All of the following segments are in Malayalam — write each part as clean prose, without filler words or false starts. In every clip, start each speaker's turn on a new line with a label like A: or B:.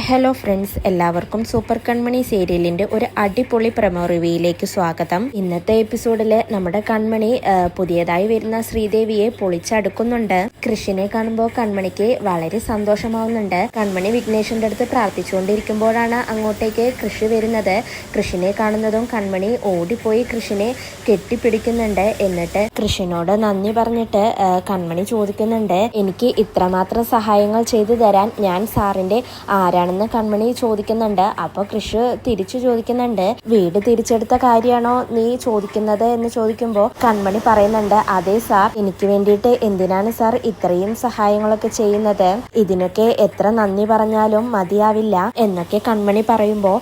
A: ഹലോ ഫ്രണ്ട്സ്, എല്ലാവർക്കും സൂപ്പർ കൺമണി സീരിയലിൻ്റെ ഒരു അടിപൊളി പ്രമോ റിവ്യൂയിലേക്ക് സ്വാഗതം. ഇന്നത്തെ എപ്പിസോഡിൽ നമ്മുടെ കൺമണി പുതിയതായി വരുന്ന ശ്രീദേവിയെ പൊളിച്ചടുക്കുന്നുണ്ട്. കൃഷിനെ കാണുമ്പോൾ കൺമണിക്ക് വളരെ സന്തോഷമാവുന്നുണ്ട്. കൺമണി വിഘ്നേശ്വരൻ്റെ അടുത്ത് പ്രാർത്ഥിച്ചുകൊണ്ടിരിക്കുമ്പോഴാണ് അങ്ങോട്ടേക്ക് കൃഷി വരുന്നത്. കൃഷിനെ കാണുന്നതും കൺമണി ഓടിപ്പോയി കൃഷിനെ കെട്ടിപ്പിടിക്കുന്നുണ്ട്. എന്നിട്ട് കൃഷിനോട് നന്ദി പറഞ്ഞിട്ട് കൺമണി ചോദിക്കുന്നുണ്ട്, എനിക്ക് ഇത്രമാത്രം സഹായങ്ങൾ ചെയ്തു തരാൻ ഞാൻ സാറിൻ്റെ ആരാണെന്ന് കൺമണി ചോദിക്കുന്നുണ്ട്. അപ്പോൾ കൃഷി തിരിച്ചു ചോദിക്കുന്നുണ്ട്, വീട് തിരിച്ചെടുത്ത കാര്യമാണോ നീ ചോദിക്കുന്നത് എന്ന് ചോദിക്കുമ്പോൾ കൺമണി പറയുന്നുണ്ട്, അതെ സാർ, എനിക്ക് വേണ്ടിയിട്ട് എന്തിനാണ് സാർ ഇത്രയും സഹായങ്ങളൊക്കെ ചെയ്യുന്നത്? ഇതിനൊക്കെ എത്ര നന്ദി പറഞ്ഞാലും മതിയാവില്ല എന്നൊക്കെ കൺമണി പറയുമ്പോൾ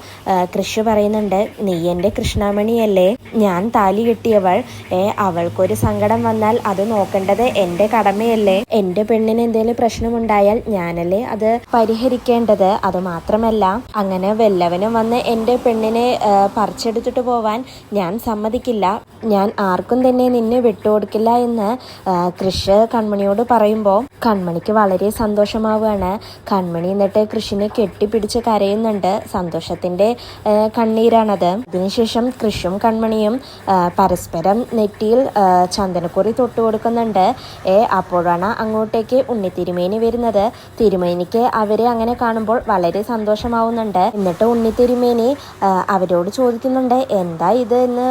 A: കൃഷി പറയുന്നുണ്ട്, നീ എൻ്റെ കൃഷ്ണമണിയല്ലേ, ഞാൻ താലി കെട്ടിയവൾ, അവൾക്കൊരു സങ്കടം വന്നാൽ അത് നോക്കേണ്ടത് എൻ്റെ കടമയല്ലേ? എൻ്റെ പെണ്ണിന് എന്തെങ്കിലും പ്രശ്നമുണ്ടായാൽ ഞാനല്ലേ അത് പരിഹരിക്കേണ്ടത്? അത് മാത്രമല്ല, അങ്ങനെ വല്ലവനും വന്ന് എൻ്റെ പെണ്ണിനെ പറിച്ചെടുത്തിട്ട് പോവാൻ ഞാൻ സമ്മതിക്കില്ല, ഞാൻ ആർക്കും തന്നെ നിന്നെ വിട്ടുകൊടുക്കില്ല എന്ന് കൃഷി കൺമണിയോട് പറയുമ്പോൾ കൺമണിക്ക് വളരെ സന്തോഷമാവുകയാണ്. കൺമണി എന്നിട്ട് കൃഷിനെ കെട്ടിപ്പിടിച്ച് കരയുന്നുണ്ട്. സന്തോഷത്തിന്റെ കണ്ണീരാണത്. അതിനുശേഷം കൃഷിയും കൺമണിയും പരസ്പരം നെറ്റിയിൽ ചന്ദനക്കുറി തൊട്ടു കൊടുക്കുന്നുണ്ട്. അപ്പോഴാണ് അങ്ങോട്ടേക്ക് ഉണ്ണിത്തിരുമേനി വരുന്നത്. തിരുമേനിക്ക് അവരെ അങ്ങനെ കാണുമ്പോൾ വളരെ സന്തോഷമാവുന്നുണ്ട്. എന്നിട്ട് ഉണ്ണിത്തിരുമേനി അവരോട് ചോദിക്കുന്നുണ്ട്, എന്താ ഇത് എന്ന്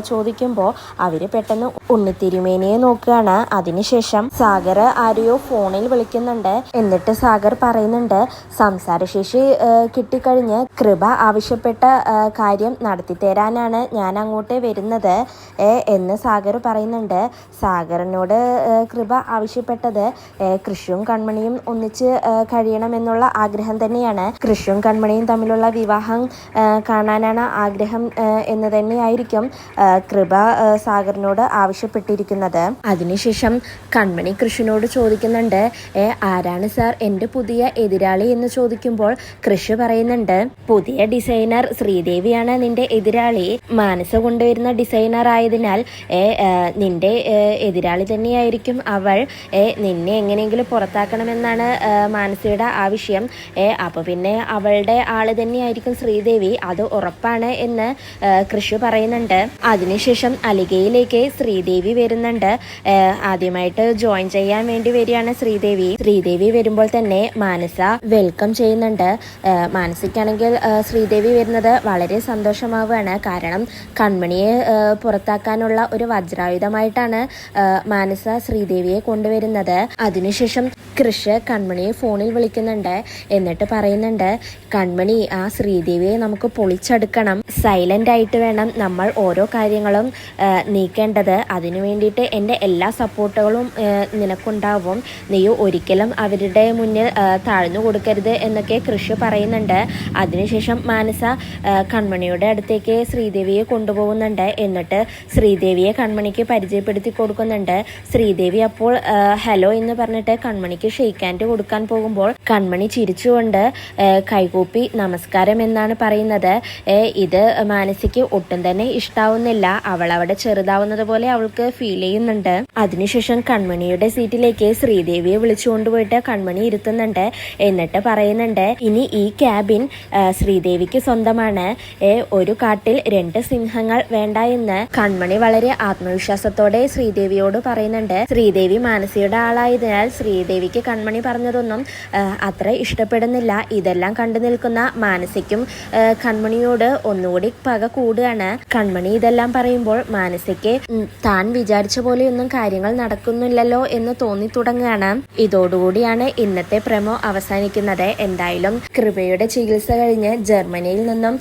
A: ചോദിക്കുമ്പോൾ അവര് പെട്ടെന്ന് ഉണ്ണിത്തിരുമേനിയെ നോക്കുകയാണ്. അതിനുശേഷം സാഗർ ആരെയോ ഫോണിൽ വിളിക്കുന്നുണ്ട്. എന്നിട്ട് സാഗർ പറയുന്നുണ്ട്, സംസാരശേഷി കിട്ടിക്കഴിഞ്ഞ് കൃപ ആവശ്യപ്പെട്ട കാര്യം നടത്തിത്തരാനാണ് ഞാൻ അങ്ങോട്ട് വരുന്നത് എന്ന് സാഗർ പറയുന്നുണ്ട്. സാഗറിനോട് കൃപ ആവശ്യപ്പെട്ടത് കൃഷിയും കൺമണിയും ഒന്നിച്ച് കഴിയണമെന്നുള്ള ആഗ്രഹം തന്നെയാണ്. കൃഷിയും കൺമണിയും തമ്മിലുള്ള വിവാഹം കാണാനാണ് ആഗ്രഹം എന്ന് തന്നെയായിരിക്കും കൃപ സാഗറിനോട് ആവശ്യപ്പെട്ടിരിക്കുന്നത്. അതിനുശേഷം കൺമണി കൃഷിനോട് ചോദിക്കുന്നുണ്ട്, ആരാണ് സാർ എൻ്റെ പുതിയ എതിരാളി എന്ന് ചോദിക്കുമ്പോൾ കൃഷി പറയുന്നുണ്ട്, പുതിയ ഡിസൈനർ ശ്രീദേവിയാണ് നിന്റെ എതിരാളി. മാനസ കൊണ്ടുവരുന്ന ഡിസൈനർ ആയതിനാൽ നിന്റെ എതിരാളി തന്നെയായിരിക്കും അവൾ. നിന്നെ എങ്ങനെയെങ്കിലും പുറത്താക്കണമെന്നാണ് മാനസയുടെ ആവശ്യം. അപ്പോൾ പിന്നെ അവളുടെ ആള് തന്നെയായിരിക്കും ശ്രീദേവി, അത് ഉറപ്പാണ് എന്ന് കൃഷി പറയുന്നുണ്ട്. അതിനുശേഷം അലിഗയിലേക്ക് ശ്രീദേവി വരുന്നുണ്ട്. ആദ്യമായിട്ട് ജോയിൻ ചെയ്യാൻ വേണ്ടി വരികയാണ് ശ്രീദേവി. ശ്രീദേവി വരുമ്പോൾ തന്നെ മാനസ വെൽക്കം ചെയ്യുന്നുണ്ട്. മാനസിക്കാണെങ്കിൽ ശ്രീദേവി വരുന്നത് വളരെ സന്തോഷമാവുകയാണ്. കാരണം കൺമണിയെ പുറത്താക്കാനുള്ള ഒരു വജ്രായുധമായിട്ടാണ് മാനസ ശ്രീദേവിയെ കൊണ്ടുവരുന്നത്. അതിനുശേഷം കൃഷി കൺമണിയെ ഫോണിൽ വിളിക്കുന്നുണ്ട്. എന്നിട്ട് പറയുന്നുണ്ട്, കൺമണി, ആ ശ്രീദേവിയെ നമുക്ക് പൊളിച്ചെടുക്കണം. സൈലന്റ് ആയിട്ട് വേണം നമ്മൾ ഓരോ കാര്യങ്ങളും നീക്കേണ്ടത്. അതിനു വേണ്ടിയിട്ട് എൻ്റെ എല്ലാ സപ്പോർട്ടുകളും നിനക്കുണ്ടാവും. നീ ഒരിക്കലും അവരുടെ മുന്നിൽ താഴ്ന്നു കൊടുക്കരുത് എന്നൊക്കെ കൃഷി പറയുന്നുണ്ട്. അതിനുശേഷം മാനസ കൺമണിയുടെ അടുത്തേക്ക് ശ്രീദേവിയെ കൊണ്ടുപോകുന്നുണ്ട്. എന്നിട്ട് ശ്രീദേവിയെ കൺമണിക്ക് പരിചയപ്പെടുത്തി കൊടുക്കുന്നുണ്ട്. ശ്രീദേവി അപ്പോൾ ഹലോ എന്ന് പറഞ്ഞിട്ട് കൺമണിക്ക് ഷെയ്ക്ക് ഹാൻഡ് കൊടുക്കാൻ പോകുമ്പോൾ കൺമണി ചിരിച്ചുകൊണ്ട് കൈകൂപ്പി നമസ്കാരം എന്നാണ് പറയുന്നത്. ഇത് മാനസിക്ക് ഒട്ടും തന്നെ ഇഷ്ടാവുന്നില്ല. അവൾ അവിടെ ചെറുതാവുന്നത് പോലെ അവൾക്ക് ഫീൽ ചെയ്യുന്നുണ്ട്. അതിനുശേഷം കൺമണിയുടെ സീറ്റിലേക്ക് ശ്രീദേവിയെ വിളിച്ചു കൊണ്ടുപോയിട്ട് കൺമണി ഇരുത്തുന്നുണ്ട്. എന്നിട്ട് പറയുന്നുണ്ട്, ഇനി ഈ ക്യാബിൻ ശ്രീദേവിക്ക് സ്വന്തമാണ്. ഒരു കാട്ടിൽ 2 സിംഹങ്ങൾ വേണ്ട എന്ന് കൺമണി വളരെ ആത്മവിശ്വാസത്തോടെ ശ്രീദേവിയോട് പറയുന്നുണ്ട്. ശ്രീദേവി മാനസിയുടെ ആളായതിനാൽ ശ്രീദേവിക്ക് കൺമണി പറഞ്ഞതൊന്നും അത്ര ഇഷ്ടപ്പെടുന്നില്ല. ഇതെല്ലാം കണ്ടു നിൽക്കുന്ന മാനസിക്കും കൺമണിയോട് ഒന്നുകൂടി പക കൂടുകയാണ്. കൺമണി ഇതെല്ലാം പറയുമ്പോൾ മാനസിക്ക് താൻ വിചാരിച്ച പോലെയൊന്നും കാര്യങ്ങൾ നടക്കുന്നില്ലല്ലോ എന്ന് തോന്നി തുടങ്ങുകയാണ്. ഇതോടുകൂടിയാണ് ഇന്നത്തെ പ്രമോ അവസാനിക്കുന്നത്. എന്തായാലും കൃപയുടെ ചികിത്സ കഴിഞ്ഞ് ജർമ്മനിയിൽ നിന്നും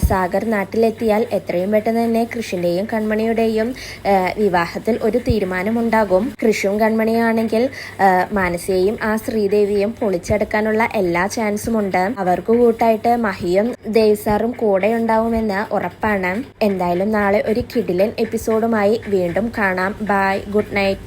A: സാഗർ നാട്ടിലെത്തിയാൽ എത്രയും പെട്ടെന്ന് തന്നെ കൃഷിന്റെയും കൺമണിയുടെയും വിവാഹത്തിൽ ഒരു തീരുമാനമുണ്ടാകും. കൃഷിയും കൺമണിയാണെങ്കിൽ മാനസിയെയും ആ ശ്രീദേവിയും പൊളിച്ചെടുക്കാനുള്ള എല്ലാ ചാൻസും ഉണ്ട്. അവർക്ക് കൂട്ടായിട്ട് മഹിയും ദേവ്സാറും കൂടെ ഉണ്ടാവുമെന്ന് ഉറപ്പാണ്. എന്തായാലും നാളെ ഒരു കിടിലൻ എപ്പിസോഡുമായി വീണ്ടും കാണാം. Bye, good night.